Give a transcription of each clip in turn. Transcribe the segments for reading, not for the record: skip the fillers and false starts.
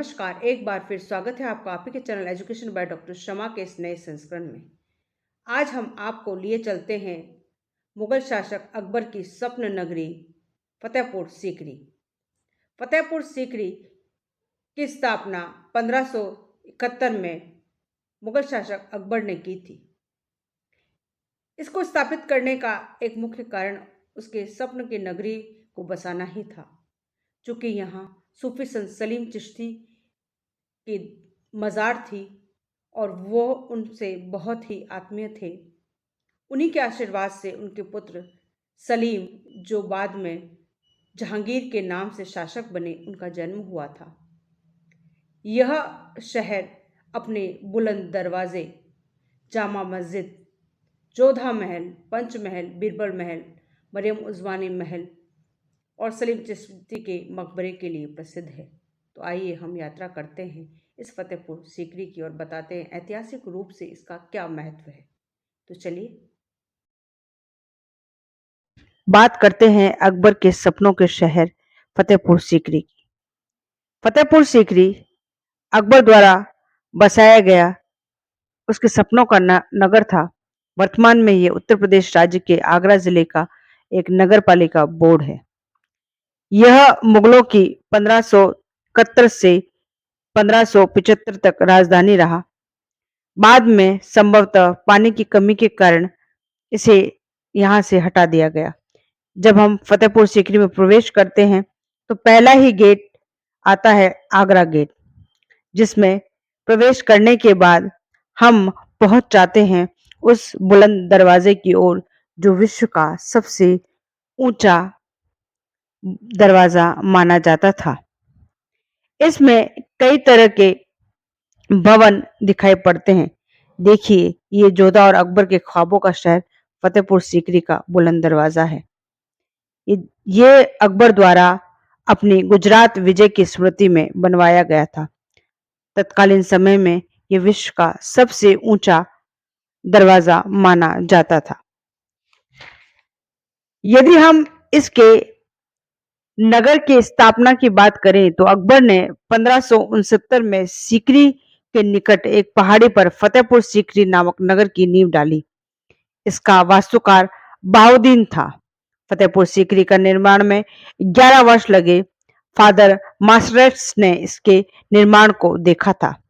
नमस्कार, एक बार फिर स्वागत है आपका आप ही के चैनल एजुकेशन बाय डॉक्टर शमा के इस नए संस्करण में। आज हम आपको लिए चलते हैं मुगल शासक अकबर की स्वप्न नगरी फतेहपुर सीकरी। फतेहपुर सीकरी की स्थापना 1571 में मुगल शासक अकबर ने की थी। इसको स्थापित करने का एक मुख्य कारण उसके स्वप्न की नगरी को बसाना ही था, चूँकि यहाँ सूफी संत सलीम चिश्ती की मज़ार थी और वो उनसे बहुत ही आत्मीय थे। उन्हीं के आशीर्वाद से उनके पुत्र सलीम, जो बाद में जहांगीर के नाम से शासक बने, उनका जन्म हुआ था। यह शहर अपने बुलंद दरवाजे, जामा मस्जिद, जोधा महल, पंच महल, बीरबल महल, मरियम उज़मानी महल और सलीम चिश्ती के मकबरे के लिए प्रसिद्ध है। तो आइए हम यात्रा करते हैं इस फतेहपुर सीकरी की और बताते हैं ऐतिहासिक रूप से इसका क्या महत्व है। तो चलिए बात करते हैं अकबर के सपनों के शहर फतेहपुर सीकरी की। फतेहपुर सीकरी अकबर द्वारा बसाया गया उसके सपनों का नगर था। वर्तमान में ये उत्तर प्रदेश राज्य के आगरा जिले का एक नगर पालिका बोर्ड है। यह मुगलों की 1571 से 1575 तक राजधानी रहा। बाद में संभवतः पानी की कमी के कारण इसे यहाँ से हटा दिया गया। जब हम फतेहपुर सीकरी में प्रवेश करते हैं तो पहला ही गेट आता है आगरा गेट, जिसमें प्रवेश करने के बाद हम पहुंच जाते हैं उस बुलंद दरवाजे की ओर, जो विश्व का सबसे ऊंचा दरवाजा माना जाता था। इसमें कई तरह के भवन दिखाई पड़ते हैं। देखिए, ये जोधा और अकबर के ख्वाबों का शहर फतेहपुर सीकरी का बुलंद दरवाजा है। ये अकबर द्वारा अपनी गुजरात विजय की स्मृति में बनवाया गया था। तत्कालीन समय में ये विश्व का सबसे ऊंचा दरवाजा माना जाता था। यदि हम इसके नगर की स्थापना की बात करें तो अकबर ने 1569 में सीकरी के निकट एक पहाड़ी पर फतेहपुर सीकरी नामक नगर की नींव डाली। इसका वास्तुकार बहाउद्दीन था। फतेहपुर सीकरी का निर्माण में 11 वर्ष लगे। फादर मार्शरेट्स ने इसके निर्माण को देखा था।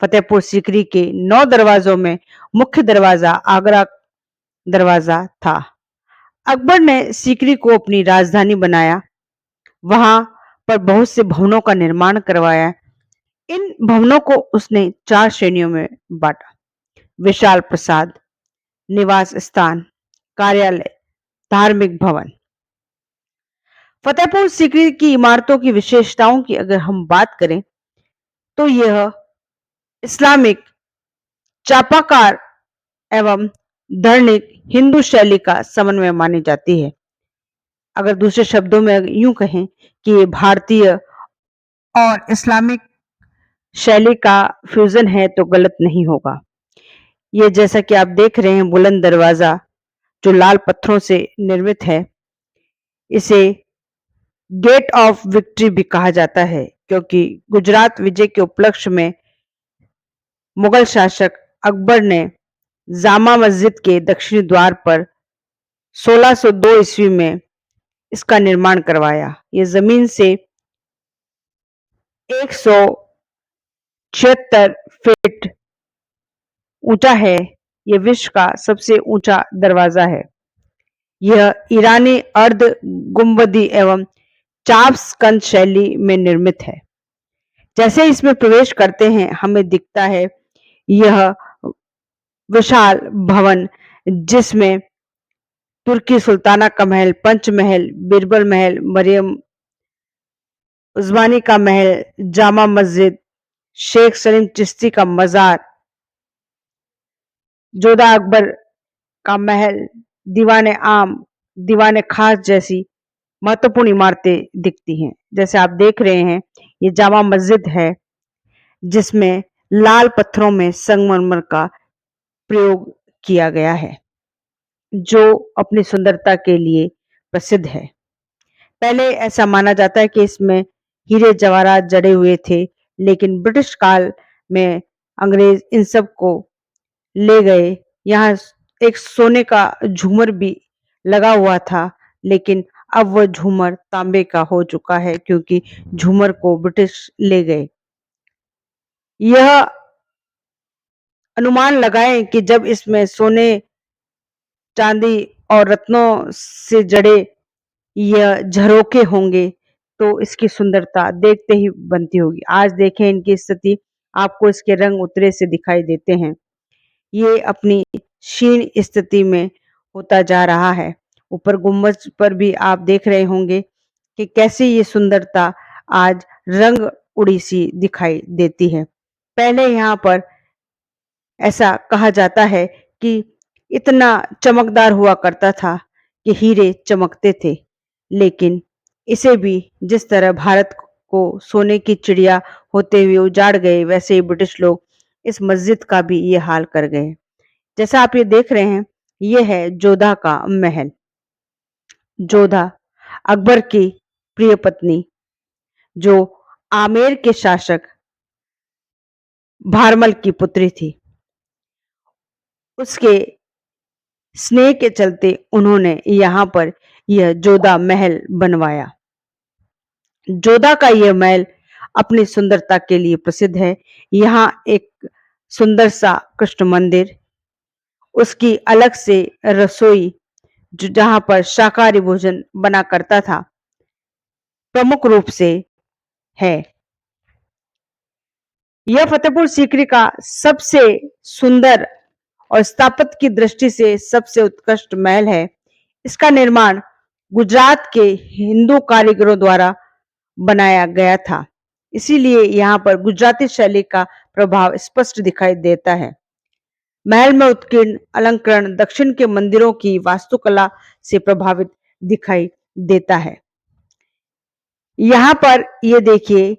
फतेहपुर सीकरी के 9 दरवाजों में मुख्य दरवाजा आगरा दरवाजा था। अकबर ने सीकरी को अपनी राजधानी बनाया। वहां पर बहुत से भवनों का निर्माण करवाया। इन भवनों को उसने 4 श्रेणियों में बांटा: विशाल प्रसाद, निवास स्थान, कार्यालय, धार्मिक भवन। फतेहपुर सीकरी की इमारतों की विशेषताओं की अगर हम बात करें तो यह इस्लामिक, चापाकार एवं धर्निक हिंदू शैली का समन्वय मानी जाती है। अगर दूसरे शब्दों में यूं कहें कि ये भारतीय और इस्लामिक शैली का फ्यूजन है तो गलत नहीं होगा। ये जैसा कि आप देख रहे हैं बुलंद दरवाजा, जो लाल पत्थरों से निर्मित है, इसे गेट ऑफ विक्ट्री भी कहा जाता है, क्योंकि गुजरात विजय के उपलक्ष्य में मुगल शासक अकबर ने जामा मस्जिद के दक्षिणी द्वार पर 1602 ईस्वी में इसका निर्माण करवाया। यह जमीन से 176 फीट ऊंचा है। यह विश्व का सबसे ऊंचा दरवाजा है। यह ईरानी अर्ध गुंबदी एवं चाप स्कंद शैली में निर्मित है। जैसे इसमें प्रवेश करते हैं हमें दिखता है यह विशाल भवन, जिसमें तुर्की सुल्ताना का महल, पंच महल, बीरबल महल, मरियम उज़मानी का महल, जामा मस्जिद, शेख सलीम चिश्ती का मजार, जोधा अकबर का महल, दीवाने आम, दीवाने खास जैसी महत्वपूर्ण इमारतें दिखती हैं। जैसे आप देख रहे हैं ये जामा मस्जिद है, जिसमें लाल पत्थरों में संगमरमर का प्रयोग किया गया है, जो अपनी सुंदरता के लिए प्रसिद्ध है। पहले ऐसा माना जाता है कि इसमें हीरे जवाहरात जड़े हुए थे, लेकिन ब्रिटिश काल में अंग्रेज इन सब को ले गए। यहाँ एक सोने का झूमर भी लगा हुआ था, लेकिन अब वह झूमर तांबे का हो चुका है क्योंकि झूमर को ब्रिटिश ले गए। यह अनुमान लगाएं कि जब इसमें सोने, चांदी और रत्नों से जड़े यह झरोखे होंगे तो इसकी सुंदरता देखते ही बनती होगी। आज देखें इनकी स्थिति, आपको इसके रंग उतरे से दिखाई देते हैं। ये अपनी क्षीण स्थिति में होता जा रहा है। ऊपर गुम्बज पर भी आप देख रहे होंगे कि कैसे ये सुंदरता आज रंग उड़ी सी दिखाई देती है। पहले यहाँ पर ऐसा कहा जाता है कि इतना चमकदार हुआ करता था कि हीरे चमकते थे, लेकिन इसे भी जिस तरह भारत को सोने की चिड़िया होते हुए उजाड़ गए, वैसे ही ब्रिटिश लोग इस मस्जिद का भी ये हाल कर गए। जैसा आप ये देख रहे हैं, ये है जोधा का महल। जोधा अकबर की प्रिय पत्नी, जो आमेर के शासक भारमल की पुत्री थी, उसके स्नेह के चलते उन्होंने यहाँ पर यह जोधा महल बनवाया। जोधा का यह महल अपनी सुंदरता के लिए प्रसिद्ध है। यहाँ एक सुंदर सा कृष्ण मंदिर, उसकी अलग से रसोई जो जहाँ पर शाकाहारी भोजन बना करता था, प्रमुख रूप से है। यह फतेहपुर सीकरी का सबसे सुंदर और स्थापत्य की दृष्टि से सबसे उत्कृष्ट महल है। इसका निर्माण गुजरात के हिंदू कारीगरों द्वारा बनाया गया था, इसीलिए यहाँ पर गुजराती शैली का प्रभाव स्पष्ट दिखाई देता है। महल में उत्कीर्ण अलंकरण दक्षिण के मंदिरों की वास्तुकला से प्रभावित दिखाई देता है। यहाँ पर ये देखिए,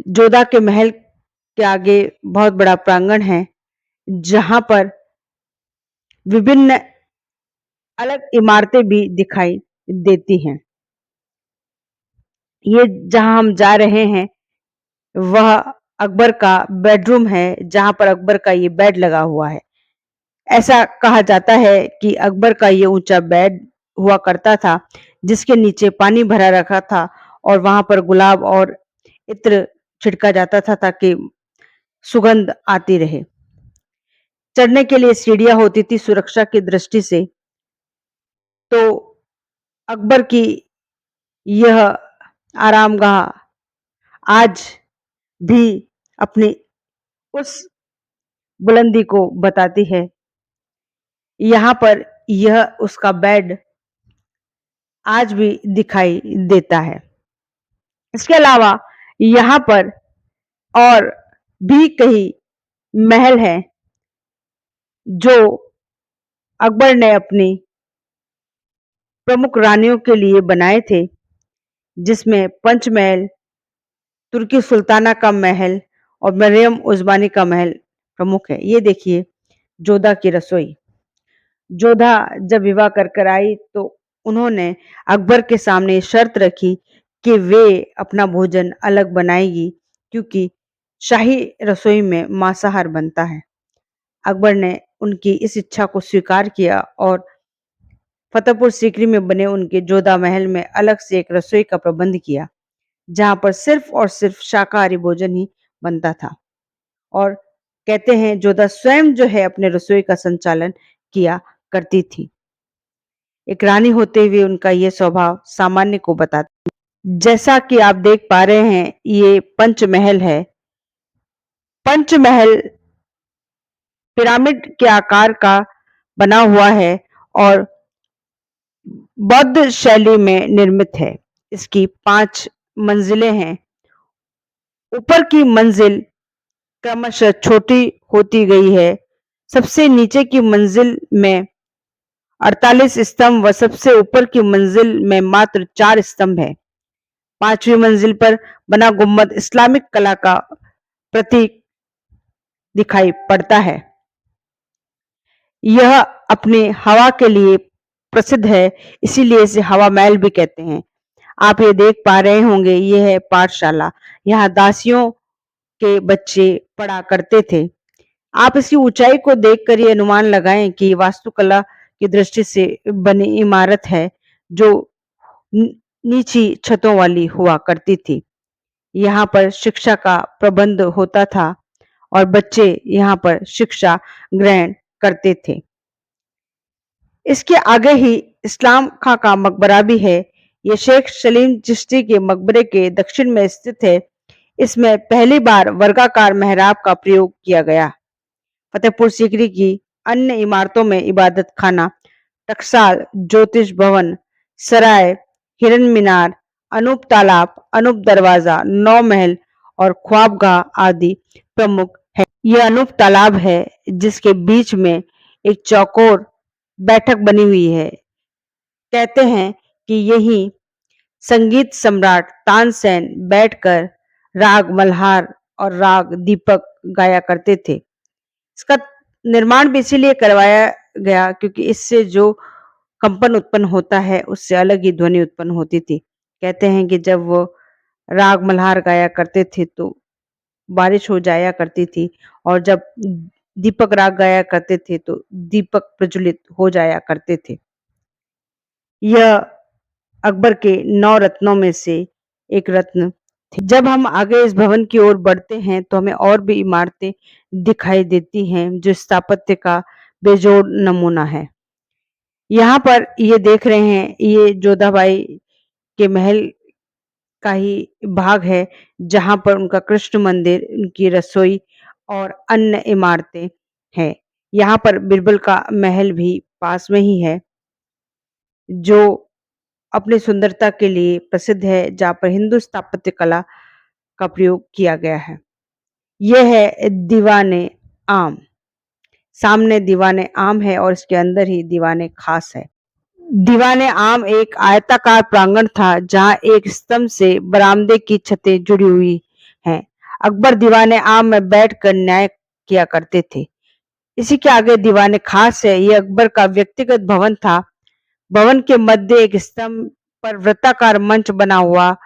जोधा के महल के आगे बहुत बड़ा प्रांगण है, जहां पर विभिन्न अलग इमारतें भी दिखाई देती हैं। ये जहां हम जा रहे हैं, वह अकबर का बेडरूम है, जहां पर अकबर का ये बेड लगा हुआ है। ऐसा कहा जाता है कि अकबर का ये ऊंचा बेड हुआ करता था, जिसके नीचे पानी भरा रखा था और वहां पर गुलाब और इत्र छिड़का जाता था ताकि सुगंध आती रहे। चढ़ने के लिए सीढ़ियां होती थी सुरक्षा की दृष्टि से। तो अकबर की यह आरामगाह आज भी अपनी उस बुलंदी को बताती है। यहाँ पर यह उसका बेड आज भी दिखाई देता है। इसके अलावा यहाँ पर और भी कई महल हैं जो अकबर ने अपनी प्रमुख रानियों के लिए बनाए थे, जिसमें पंचमहल, तुर्की सुल्ताना का महल और मरियम उज़मानी का महल प्रमुख है। ये देखिए जोधा की रसोई। जोधा जब विवाह कर कर आई तो उन्होंने अकबर के सामने शर्त रखी कि वे अपना भोजन अलग बनाएगी, क्योंकि शाही रसोई में मांसाहार बनता है। अकबर ने उनकी इस इच्छा को स्वीकार किया और फतेहपुर सीकरी में बने उनके जोधा महल में अलग से एक रसोई का प्रबंध किया, जहां पर सिर्फ और सिर्फ शाकाहारी भोजन ही बनता था। और कहते हैं जोधा स्वयं जो है अपने रसोई का संचालन किया करती थी। एक रानी होते हुए उनका यह स्वभाव सामान्य को बताता। जैसा कि आप देख पा रहे हैं, ये पंचमहल है। पंचमहल पिरामिड के आकार का बना हुआ है और बौद्ध शैली में निर्मित है। इसकी 5 मंजिलें हैं। ऊपर की मंजिल क्रमशः छोटी होती गई है। सबसे नीचे की मंजिल में 48 स्तंभ व सबसे ऊपर की मंजिल में मात्र 4 स्तंभ है। 5वीं मंजिल पर बना गुम्बद इस्लामिक कला का प्रतीक दिखाई पड़ता है। यह अपने हवा के लिए प्रसिद्ध है, इसीलिए इसे हवा महल भी कहते हैं। आप ये देख पा रहे होंगे, ये है पाठशाला। यहाँ दासियों के बच्चे पढ़ा करते थे। आप इसकी ऊंचाई को देखकर ये अनुमान लगाएं कि वास्तुकला की दृष्टि से बनी इमारत है जो न- नीची छतों वाली हुआ करती थी। यहाँ पर शिक्षा का प्रबंध होता था और बच्चे यहाँ पर शिक्षा ग्रहण करते थे। इसके आगे ही इस्लाम खां का मकबरा भी है। ये शेख सलीम चिश्ती के मकबरे के दक्षिण में स्थित है। इसमें पहली बार वर्गाकार मेहराब का प्रयोग किया गया। फतेहपुर सीकरी की अन्य इमारतों में इबादत खाना, टकसाल, ज्योतिष भवन, सराय, हिरन मीनार, अनूप तालाब, अनूप दरवाजा, नौ महल और ख्वाबगाह आदि प्रमुख है। यह अनूप तालाब है जिसके बीच में एक चौकोर बैठक बनी हुई है। कहते हैं कि यही संगीत सम्राट तानसेन बैठकर राग मल्हार और राग दीपक गाया करते थे। इसका निर्माण भी इसीलिए करवाया गया क्योंकि इससे जो कंपन उत्पन्न होता है उससे अलग ही ध्वनि उत्पन्न होती थी। कहते हैं कि जब वो राग मल्हार गाया करते थे तो बारिश हो जाया करती थी और जब दीपक राग गाया करते थे तो दीपक प्रज्वलित हो जाया करते थे। यह अकबर के 9 रत्नों में से एक रत्न थे। जब हम आगे इस भवन की ओर बढ़ते हैं तो हमें और भी इमारतें दिखाई देती हैं जो स्थापत्य का बेजोड़ नमूना है। यहाँ पर ये देख रहे हैं, ये जोधाबाई के महल का ही भाग है जहाँ पर उनका कृष्ण मंदिर, उनकी रसोई और अन्य इमारतें हैं। यहाँ पर बिरबल का महल भी पास में ही है जो अपनी सुंदरता के लिए प्रसिद्ध है, जहाँ पर हिंदू स्थापत्य कला का प्रयोग किया गया है। यह है दीवाने आम। सामने दीवाने आम है और इसके अंदर ही दीवाने खास है। दीवाने आम एक आयताकार प्रांगण था जहां एक स्तंभ से बरामदे की छतें जुड़ी हुई हैं। अकबर दीवाने आम में बैठकर न्याय किया करते थे। इसी के आगे दीवाने खास है। यह अकबर का व्यक्तिगत भवन था। भवन के मध्य एक स्तंभ पर वृत्ताकार मंच बना हुआ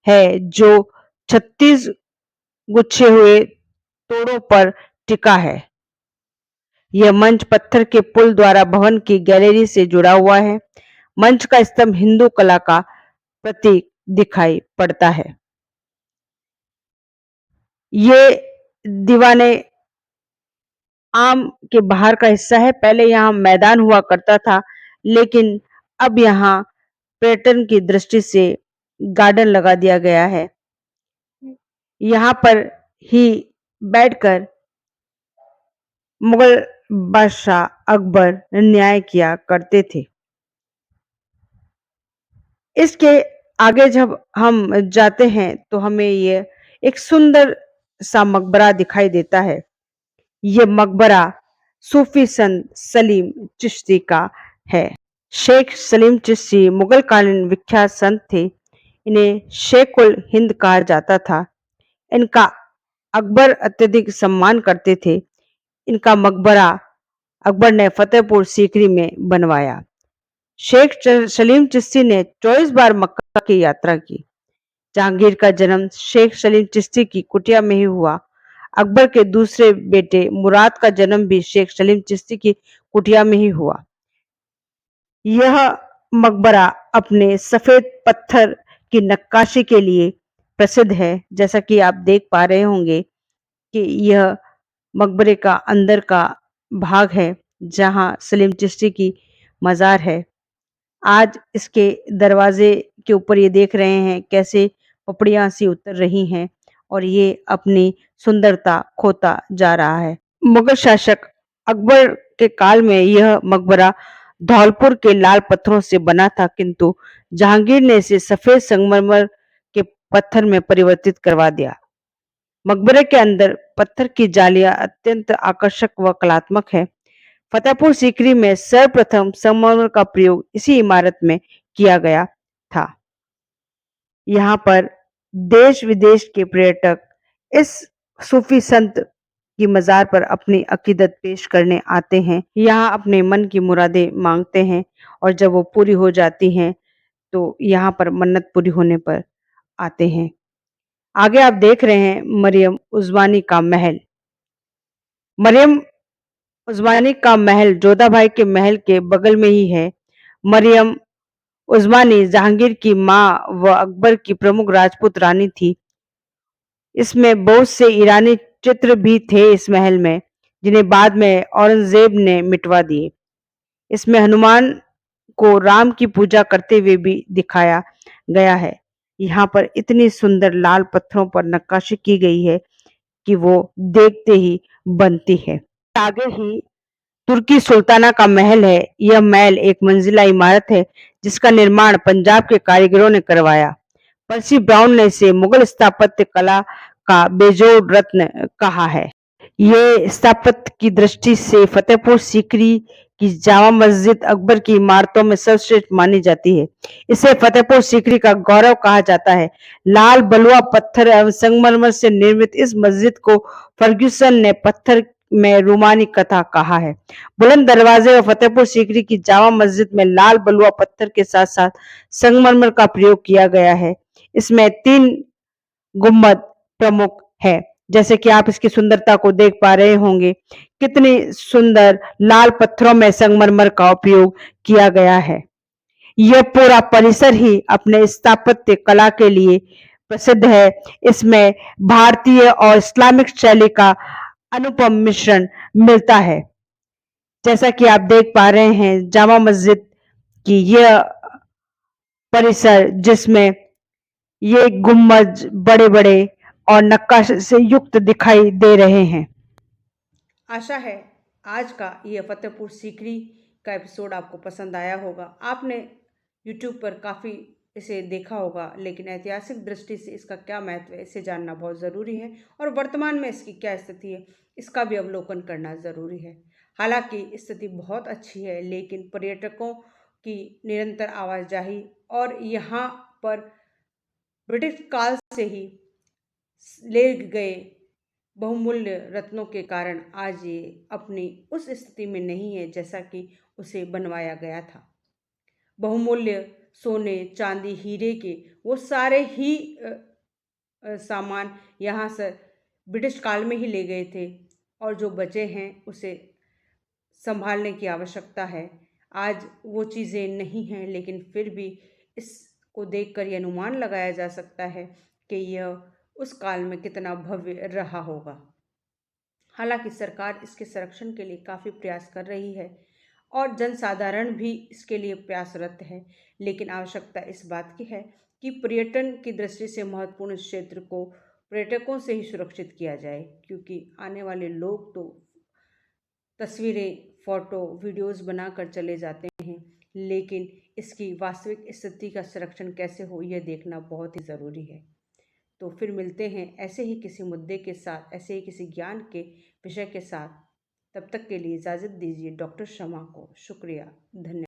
है जो 36 गुच्छे हुए तोड़ों पर टिका है। यह मंच पत्थर के पुल द्वारा भवन की गैलरी से जुड़ा हुआ है। मंच का स्तंभ हिंदू कला का प्रतीक दिखाई पड़ता है। ये दीवाने आम के बाहर का हिस्सा है। पहले यहाँ मैदान हुआ करता था लेकिन अब यहाँ पर्यटन की दृष्टि से गार्डन लगा दिया गया है। यहाँ पर ही बैठकर मुगल बादशाह अकबर न्याय किया करते थे। इसके आगे जब हम जाते हैं तो हमें ये एक सुंदर सा मकबरा दिखाई देता है। ये मकबरा सूफी संत सलीम चिश्ती का है। शेख सलीम चिश्ती मुगल कालीन विख्यात संत थे। इन्हें शेख उल हिंद कहा जाता था। इनका अकबर अत्यधिक सम्मान करते थे। इनका मकबरा अकबर ने फतेहपुर सीकरी में बनवाया। शेख सलीम चिश्ती ने 24 बार मक्का की यात्रा की। जहांगीर का जन्म शेख सलीम चिश्ती की कुटिया में ही हुआ। अकबर के दूसरे बेटे मुराद का जन्म भी शेख सलीम चिश्ती की कुटिया में ही हुआ। यह मकबरा अपने सफेद पत्थर की नक्काशी के लिए प्रसिद्ध है। जैसा कि आप देख पा रहे होंगे कि यह मकबरे का अंदर का भाग है जहां सलीम चिश्ती की मजार है। आज इसके दरवाजे के ऊपर ये देख रहे हैं कैसे पपड़ियां सी उतर रही हैं और ये अपनी सुंदरता खोता जा रहा है। मुगल शासक अकबर के काल में यह मकबरा धौलपुर के लाल पत्थरों से बना था किंतु जहांगीर ने इसे सफेद संगमरमर के पत्थर में परिवर्तित करवा दिया। मकबरे के अंदर पत्थर की जालियां अत्यंत आकर्षक व कलात्मक है। फतेहपुर सीकरी में सर्वप्रथम संगमरमर का प्रयोग इसी इमारत में किया गया था। यहाँ पर देश विदेश के पर्यटक इस सूफी संत की मजार पर अपनी अकीदत पेश करने आते हैं। यहाँ अपने मन की मुरादें मांगते हैं और जब वो पूरी हो जाती हैं तो यहाँ पर मन्नत पूरी होने पर आते हैं। आगे आप देख रहे हैं मरियम उज़मानी का महल। मरियम उज़मानी का महल जोधाबाई के महल के बगल में ही है। मरियम उज़मानी जहांगीर की मां व अकबर की प्रमुख राजपूत रानी थी। इसमें बहुत से ईरानी चित्र भी थे इस महल में, जिन्हें बाद में औरंगजेब ने मिटवा दिए। इसमें हनुमान को राम की पूजा करते हुए भी दिखाया गया है। यहाँ पर इतनी सुंदर लाल पत्थरों पर नक्काशी की गई है कि वो देखते ही बनती है। आगे ही तुर्की सुल्ताना का महल है। यह महल एक मंजिला इमारत है जिसका निर्माण पंजाब के कारीगरों ने करवाया। पर्सी ब्राउन ने इसे मुगल स्थापत्य कला का बेजोड़ रत्न कहा है। ये स्थापत्य की दृष्टि से फतेहपुर सीकरी की जामा मस्जिद अकबर की इमारतों में सर्वश्रेष्ठ मानी जाती है। इसे फतेहपुर सीकरी का गौरव कहा जाता है। लाल बलुआ पत्थर एवं संगमरमर से निर्मित इस मस्जिद को फर्ग्यूसन ने पत्थर में रूमानी कथा कहा है। बुलंद दरवाजे और फतेहपुर सीकरी की जामा मस्जिद में लाल बलुआ पत्थर के साथ साथ संगमरमर का प्रयोग किया गया है। इसमें 3 गुम्बद प्रमुख है। जैसे कि आप इसकी सुंदरता को देख पा रहे होंगे, कितनी सुंदर लाल पत्थरों में संगमरमर का उपयोग किया गया है। यह पूरा परिसर ही अपने स्थापत्य कला के लिए प्रसिद्ध है। इसमें भारतीय और इस्लामिक शैली का अनुपम मिश्रण मिलता है। जैसा कि आप देख पा रहे हैं जामा मस्जिद की यह परिसर, जिसमें ये गुम्बज बड़े-बड़े और नक्काशी से युक्त दिखाई दे रहे हैं। आशा है आज का ये फतेहपुर सीकरी का एपिसोड आपको पसंद आया होगा। आपने यूट्यूब पर काफ़ी इसे देखा होगा, लेकिन ऐतिहासिक दृष्टि से इसका क्या महत्व है, इसे जानना बहुत ज़रूरी है और वर्तमान में इसकी क्या स्थिति है, इसका भी अवलोकन करना ज़रूरी है। हालांकि स्थिति बहुत अच्छी है, लेकिन पर्यटकों की निरंतर आवाजाही और यहाँ पर ब्रिटिश काल से ही ले गए बहुमूल्य रत्नों के कारण आज ये अपनी उस स्थिति में नहीं है जैसा कि उसे बनवाया गया था। बहुमूल्य सोने, चांदी, हीरे के वो सारे ही सामान यहाँ से ब्रिटिश काल में ही ले गए थे और जो बचे हैं उसे संभालने की आवश्यकता है। आज वो चीज़ें नहीं हैं, लेकिन फिर भी इसको देखकर ये अनुमान लगाया जा सकता है कि यह उस काल में कितना भव्य रहा होगा। हालांकि सरकार इसके संरक्षण के लिए काफ़ी प्रयास कर रही है और जनसाधारण भी इसके लिए प्रयासरत है, लेकिन आवश्यकता इस बात की है कि पर्यटन की दृष्टि से महत्वपूर्ण इस क्षेत्र को पर्यटकों से ही सुरक्षित किया जाए, क्योंकि आने वाले लोग तो तस्वीरें, फ़ोटो, वीडियोज़ बनाकर चले जाते हैं, लेकिन इसकी वास्तविक स्थिति का संरक्षण कैसे हो यह देखना बहुत ही ज़रूरी है। तो फिर मिलते हैं ऐसे ही किसी मुद्दे के साथ, ऐसे ही किसी ज्ञान के विषय के साथ। तब तक के लिए इजाज़त दीजिए डॉक्टर शमा को। शुक्रिया, धन्यवाद।